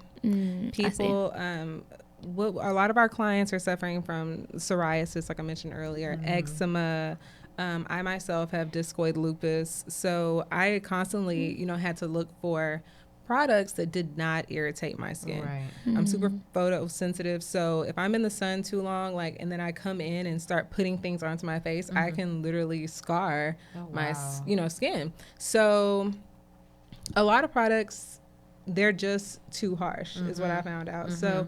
People, a lot of our clients are suffering from psoriasis, like I mentioned earlier, eczema. I myself have discoid lupus, so I constantly, you know, had to look for products that did not irritate my skin. Right. I'm super photosensitive, so if I'm in the sun too long, like, and then I come in and start putting things onto my face, I can literally scar my, you know, skin. So a lot of products, they're just too harsh, is what I found out. So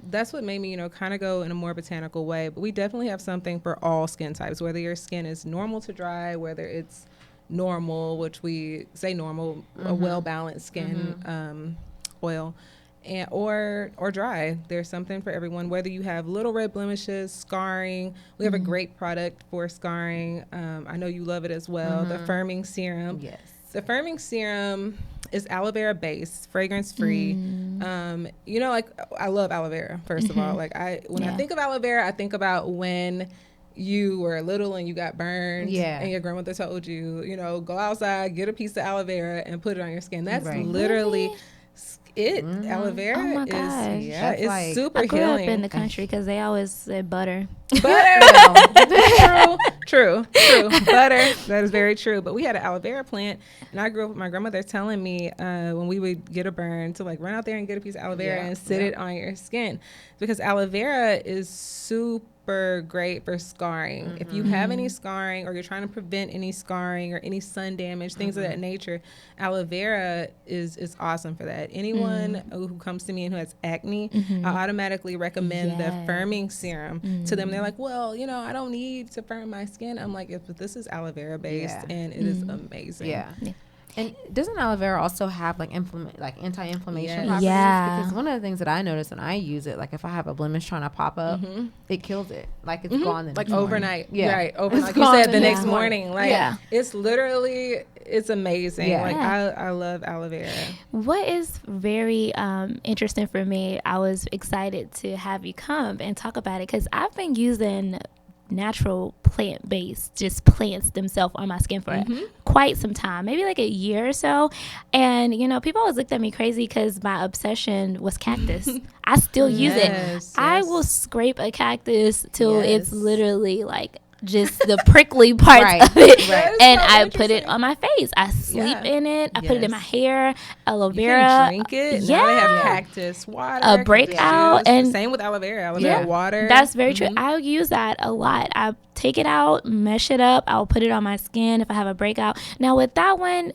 that's what made me, you know, kind of go in a more botanical way. But we definitely have something for all skin types, whether your skin is normal to dry, whether it's normal, which we say normal, a well-balanced skin oil. and or dry. There's something for everyone, whether you have little red blemishes, scarring. We have a great product for scarring. I know you love it as well. The firming serum. Yes. The firming serum is aloe vera based, fragrance free. You know, like, I love aloe vera, first of all. Like, when I think of aloe vera, I think about when you were little and you got burned, and your grandmother told you, you know, go outside, get a piece of aloe vera and put it on your skin. That's literally it. Aloe vera Oh my gosh. it's like, super I grew healing. up in the country because they always said butter. True. Butter. That is very true. But we had an aloe vera plant, and I grew up with my grandmother telling me when we would get a burn to like run out there and get a piece of aloe vera and sit it on your skin, because aloe vera is super great for scarring. If you have any scarring, or you're trying to prevent any scarring or any sun damage, things of that nature, aloe vera is awesome for that. Anyone who comes to me and who has acne, I automatically recommend the firming serum to them. They're like, well, you know, I don't need to firm my skin. I'm like, but this is aloe vera based, and it is amazing. Yeah. And doesn't aloe vera also have like anti-inflammation properties? Yeah. Because one of the things that I notice when I use it, like if I have a blemish trying to pop up, it kills it. Like it's gone the next morning. Overnight. Yeah. Right. Overnight. Like It's you said, gone the the next next morning. Like it's literally, it's amazing. Yeah. Like I love aloe vera. What is very interesting for me, I was excited to have you come and talk about it, because I've been using natural plant-based, just plants themselves on my skin for quite some time, maybe like a year or so. And you know, people always looked at me crazy because my obsession was cactus. I still use it. I will scrape a cactus till it's literally like just the prickly parts of it, and I put it on my face. I sleep in it. I put it in my hair. Aloe vera. You can drink it. Now they have cactus water, a breakout, and same with aloe vera. Aloe vera water. That's very true. I'll use that a lot. I take it out, mesh it up. I'll put it on my skin if I have a breakout. Now with that one,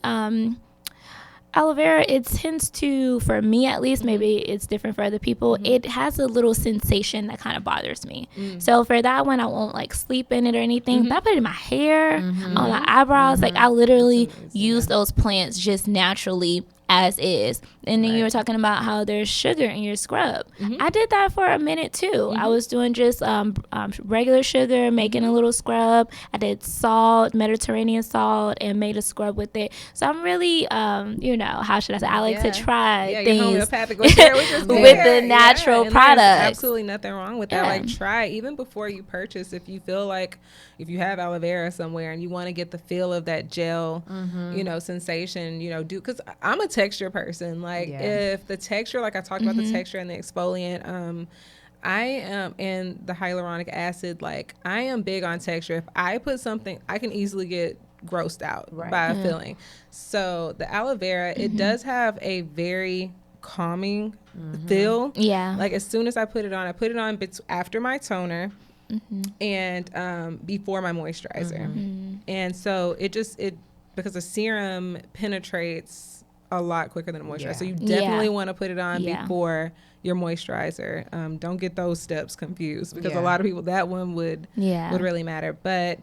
aloe vera, it tends to, for me at least, maybe it's different for other people, it has a little sensation that kind of bothers me. So for that one, I won't like sleep in it or anything, but I put it in my hair, on my eyebrows. Like I literally use those plants just naturally as is. And then you were talking about how there's sugar in your scrub. I did that for a minute too. I was doing just regular sugar, making a little scrub. I did salt, Mediterranean salt, and made a scrub with it. So I'm really, you know, how should I say? I like to try things homeopathic with the natural and products. There's absolutely nothing wrong with that. Like try even before you purchase. If you feel like if you have aloe vera somewhere and you want to get the feel of that gel, you know, sensation, you know, because I'm a texture person. Like if the texture, like I talked about the texture and the exfoliant, I am, and the hyaluronic acid, like I am big on texture. If I put something, I can easily get grossed out by a feeling. So the aloe vera, it does have a very calming feel. Yeah. Like as soon as I put it on after my toner. And before my moisturizer. And so it because the serum penetrates a lot quicker than a moisturizer. So you definitely want to put it on before your moisturizer. Don't get those steps confused, because a lot of people, that one would really matter. But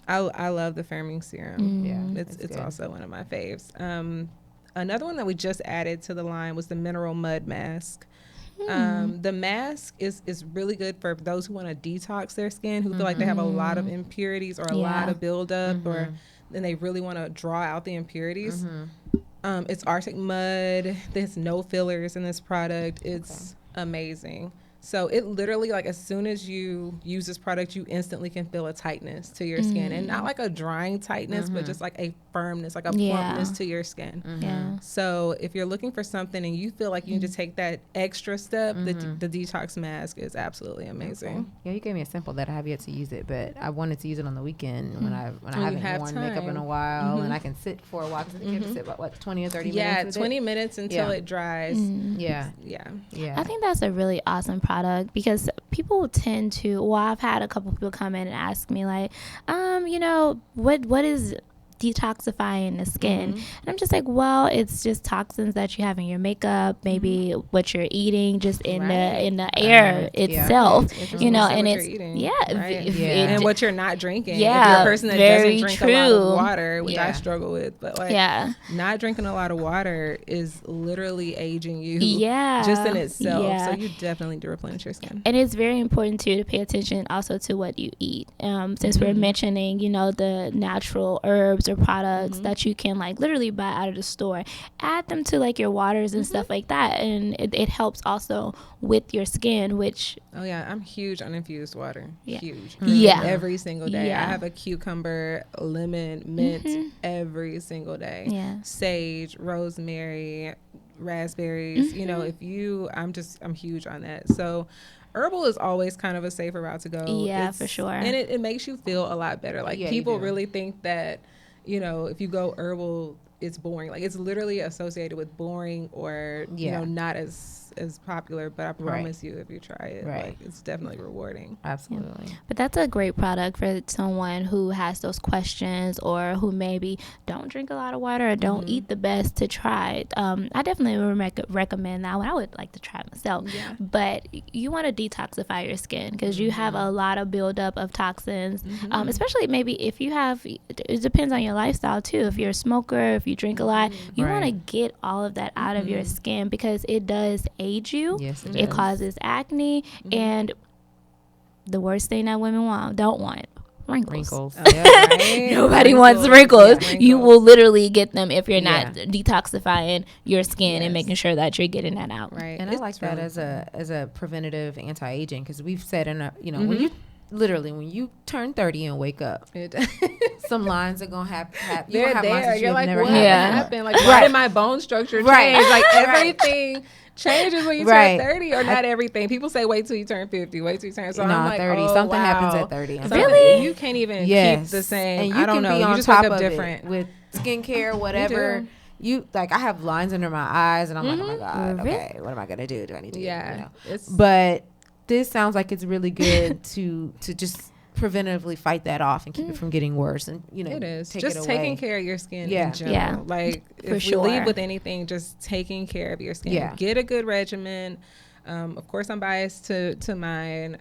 I love the firming serum. It's also one of my faves. Another one that we just added to the line was the mineral mud mask. The mask is really good for those who want to detox their skin, who feel like they have a lot of impurities or a lot of buildup, or then they really want to draw out the impurities. It's Arctic mud. There's no fillers in this product. It's amazing. So it literally, like as soon as you use this product, you instantly can feel a tightness to your skin, and not like a drying tightness, but just like a firmness, like a plumpness to your skin. So if you're looking for something and you feel like you need to take that extra step, the detox mask is absolutely amazing. Yeah, you gave me a sample that I have yet to use it, but I wanted to use it on the weekend when I haven't worn makeup in a while, and I can sit for a while, because I think you have to sit about what, 20 or 30 minutes. Yeah, 20 minutes until it dries. Yeah. I think that's a really awesome product, because people tend to, well, I've had a couple people come in and ask me like, you know, what is detoxifying the skin. And I'm just like, well, it's just toxins that you have in your makeup, maybe what you're eating, just in the air itself, you know, and it's and what you're not drinking. Yeah, if you're a person that doesn't drink true. a lot of water, which I struggle with, but like not drinking a lot of water is literally aging you just in itself. So you definitely need to replenish your skin. And it's very important too to pay attention also to what you eat. Since we're mentioning, you know, the natural herbs or products that you can like literally buy out of the store, add them to like your waters and stuff like that, and it helps also with your skin, which I'm huge on infused water. Huge. Every single day. I have a cucumber, lemon, mint every single day. Sage, rosemary, raspberries. You know, I'm huge on that. So herbal is always kind of a safer route to go. For sure. And it makes you feel a lot better. Like people really think that, you know, if you go herbal, it's boring. Like it's literally associated with boring or you know, not as popular, but I promise you, if you try it, like, it's definitely rewarding. Absolutely. But that's a great product for someone who has those questions or who maybe don't drink a lot of water or don't eat the best to try it. I definitely would recommend that one. I would like to try it myself. But you want to detoxify your skin because you have a lot of buildup of toxins, especially maybe if you have, it depends on your lifestyle too. If you're a smoker, if you drink a lot, you want to get all of that out of your skin because it does age you. It causes acne, and the worst thing that women don't want, wrinkles. Nobody wants wrinkles. You will literally get them if you're not detoxifying your skin and making sure that you're getting that out. And I like that as a preventative anti-aging, because we've said in when you turn 30 and wake up, some lines are gonna happen. They're there. You're like, what happened? Like, why did my bone structure change? Like everything changes when you turn 30, or not everything. People say wait till you turn 50, wait till you turn. So I'm like, 30. Something happens at 30. Really? You can't even keep the same. And you I don't can know. be You on just top wake up of different with skincare, whatever. You like, I have lines under my eyes, and I'm like, oh my god, okay, what am I gonna do? Do I need to? You know? But this sounds like it's really good to just preventively fight that off and keep it from getting worse, and it is just taking care of your skin in general. Like if you leave with anything, just taking care of your skin. Get a good regimen. Of course, I'm biased to mine,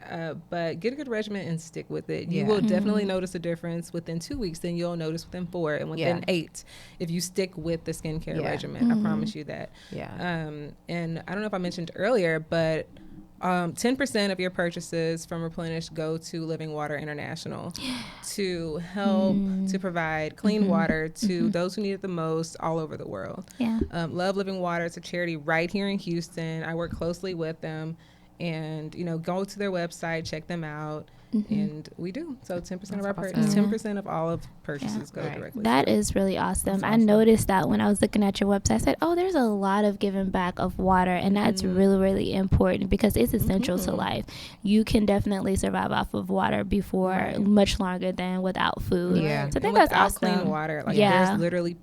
but get a good regimen and stick with it. You will definitely notice a difference within 2 weeks. Then you'll notice within 4 and within 8 if you stick with the skincare regimen. I promise you that. And I don't know if I mentioned earlier, but 10% of your purchases from Replenish go to Living Water International to help to provide clean water to those who need it the most all over the world. Love Living Water. It's a charity right here in Houston. I work closely with them, and go to their website, check them out. And we do. So 10% of our 10% of all of purchases go directly. That is really awesome. I noticed that when I was looking at your website. I said, oh, there's a lot of giving back of water, and that's really, really important because it's essential to life. You can definitely survive off of water before much longer than without food. So I think that's awesome. Clean water, like there's literally,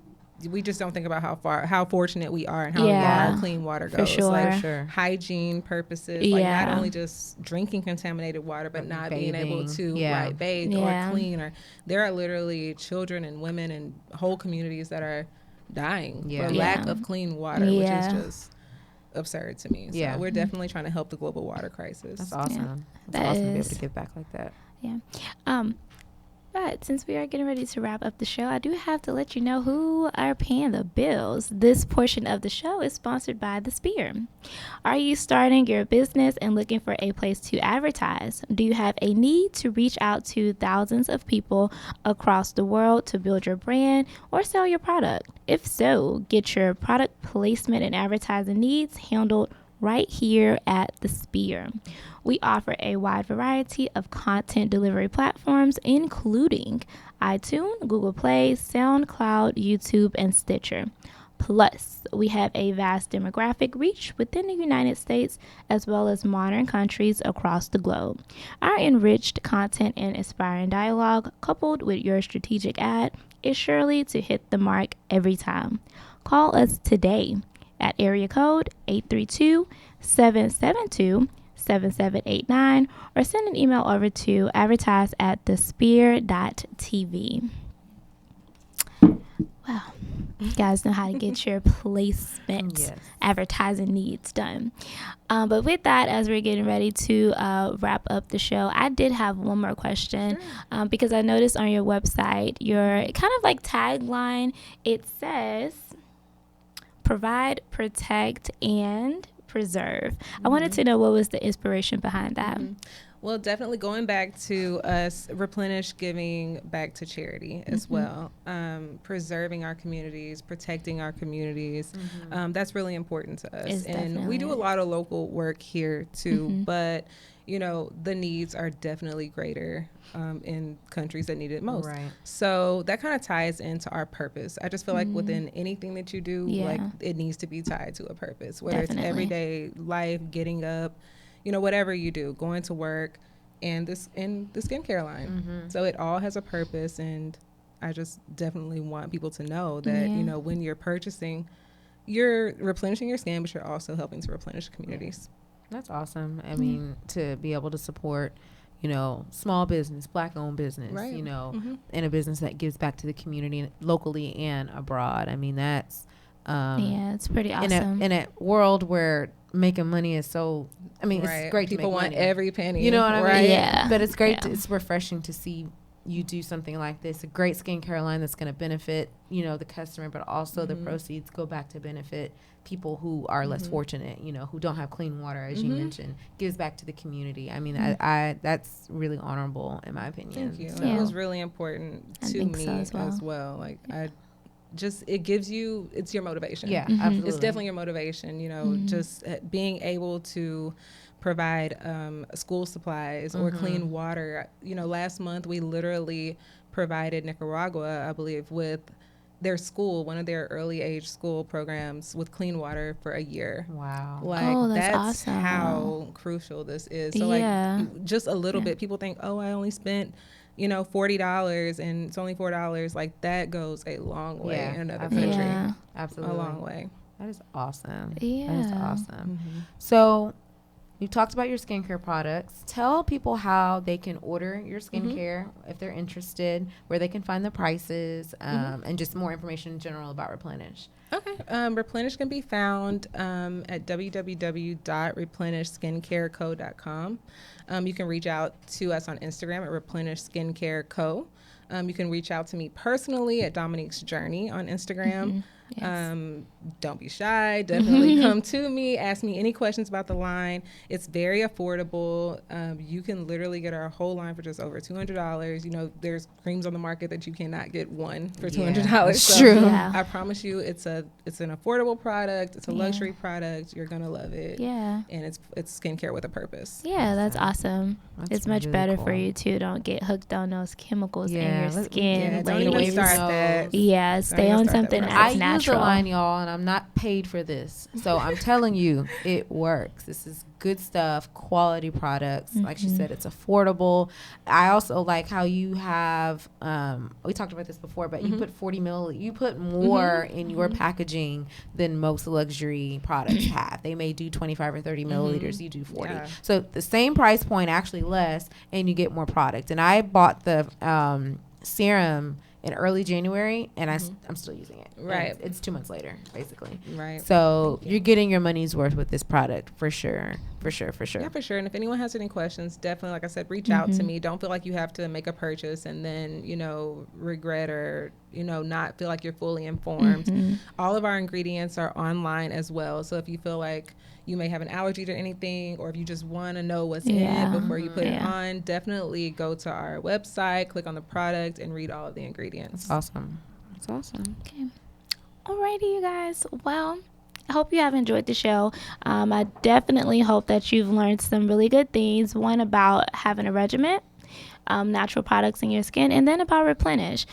we just don't think about how fortunate we are and how far clean water goes. For sure. Like hygiene purposes, like not only just drinking contaminated water, but not being able to bathe or clean. Or there are literally children and women and whole communities that are dying for lack of clean water, which is just absurd to me. So we're definitely trying to help the global water crisis. That's awesome. That's awesome to be able to give back like that. But since we are getting ready to wrap up the show, I do have to let you know who are paying the bills. This portion of the show is sponsored by The Spear. Are you starting your business and looking for a place to advertise? Do you have a need to reach out to thousands of people across the world to build your brand or sell your product? If so, get your product placement and advertising needs handled right here at The Spear. We offer a wide variety of content delivery platforms, including iTunes, Google Play, SoundCloud, YouTube, and Stitcher. Plus, we have a vast demographic reach within the United States as well as modern countries across the globe. Our enriched content and inspiring dialogue, coupled with your strategic ad, is surely to hit the mark every time. Call us today at area code 832-772-7789 or send an email over to advertise@thespear.tv. Well, you guys know how to get your placement advertising needs done. But with that, as we're getting ready to wrap up the show, I did have one more question. Because I noticed on your website, your kind of like tagline, it says provide, protect, and preserve. I wanted to know what was the inspiration behind that. Well, definitely going back to us, Replenish giving back to charity as well, preserving our communities, protecting our communities. That's really important to us. And we do a lot of local work here too, but you know, the needs are definitely greater in countries that need it most. Right. So that kind of ties into our purpose. I just feel like within anything that you do, like it needs to be tied to a purpose, whether it's everyday life, getting up, you know, whatever you do, going to work, and this in the skincare line. So it all has a purpose, and I just definitely want people to know that, you know, when you're purchasing, you're replenishing your skin, but you're also helping to replenish communities. That's awesome. I mean, to be able to support, you know, small business, Black-owned business, you know, and a business that gives back to the community locally and abroad. I mean, that's it's pretty awesome. In a world where making money is so, I mean, it's great people to make want money. every penny. You know what I mean? Yeah. But it's great. It's refreshing to see you do something like this, a great skincare line that's going to benefit, you know, the customer, but also the proceeds go back to benefit people who are less fortunate, you know, who don't have clean water, as you mentioned, gives back to the community. I mean, I that's really honorable in my opinion. Thank you. So. It was really important to me as well. Like it gives you, it's your motivation. Yeah, absolutely. It's definitely your motivation, you know, just being able to provide school supplies or clean water. You know, last month we literally provided Nicaragua, I believe, with their school, one of their early age school programs with clean water for a year. Wow. Like that's awesome. How crucial this is. So like just a little bit, people think, oh, I only spent, you know, $40 and it's only $4. Like that goes a long way in another country. Yeah, absolutely. A long way. That is awesome. Yeah. That is awesome. So you talked about your skincare products. Tell people how they can order your skincare if they're interested, where they can find the prices, and just more information in general about Replenish. Okay. Replenish can be found at www.replenishskincareco.com. You can reach out to us on Instagram at Replenish Skincare Co. You can reach out to me personally at Dominique's Journey on Instagram. Yes. Don't be shy. Definitely come to me. Ask me any questions about the line. It's very affordable. You can literally get our whole line for just over $200. You know, there's creams on the market that you cannot get one for $200. It's true. Yeah. I promise you, it's an affordable product. It's a luxury product. You're gonna love it. Yeah. And it's skincare with a purpose. Yeah, that's awesome. It's much really better cool. for you too. Don't get hooked on those chemicals in your skin. Yeah, don't even start that. Yeah, stay on something that's natural. The line, y'all, and I'm not paid for this, so I'm telling you, it works. This is good stuff, quality products. Like she said, it's affordable. I also like how you have we talked about this before, but you put 40 ml, you put more in your packaging than most luxury products have. They may do 25 or 30 milliliters, you do 40. So the same price point, actually less, and you get more product. And I bought the serum in early January, and I'm still using it. Right. It's 2 months later, basically. Right. So you're getting your money's worth with this product for sure. For sure. Yeah, for sure. And if anyone has any questions, definitely, like I said, reach out to me. Don't feel like you have to make a purchase and then, you know, regret or, you know, not feel like you're fully informed. All of our ingredients are online as well. So if you feel like you may have an allergy to anything, or if you just want to know what's in it before you put it on, definitely go to our website, click on the product, and read all of the ingredients. Awesome. It's awesome. Okay. Alrighty, you guys. Well, I hope you have enjoyed the show. I definitely hope that you've learned some really good things. One, about having a regimen, natural products in your skin, and then about Replenish.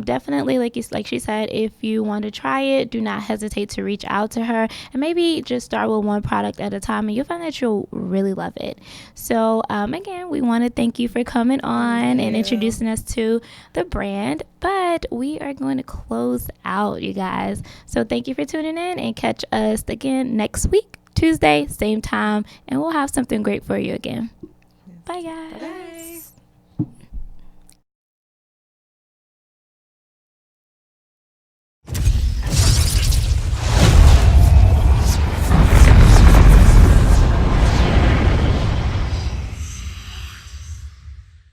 Definitely, like she said, if you want to try it, do not hesitate to reach out to her, and maybe just start with one product at a time, and you'll find that you'll really love it. So again, we want to thank you for coming on and introducing us to the brand, but we are going to close out, you guys. So thank you for tuning in, and catch us again next week, Tuesday, same time, and we'll have something great for you again. Bye, guys. Bye.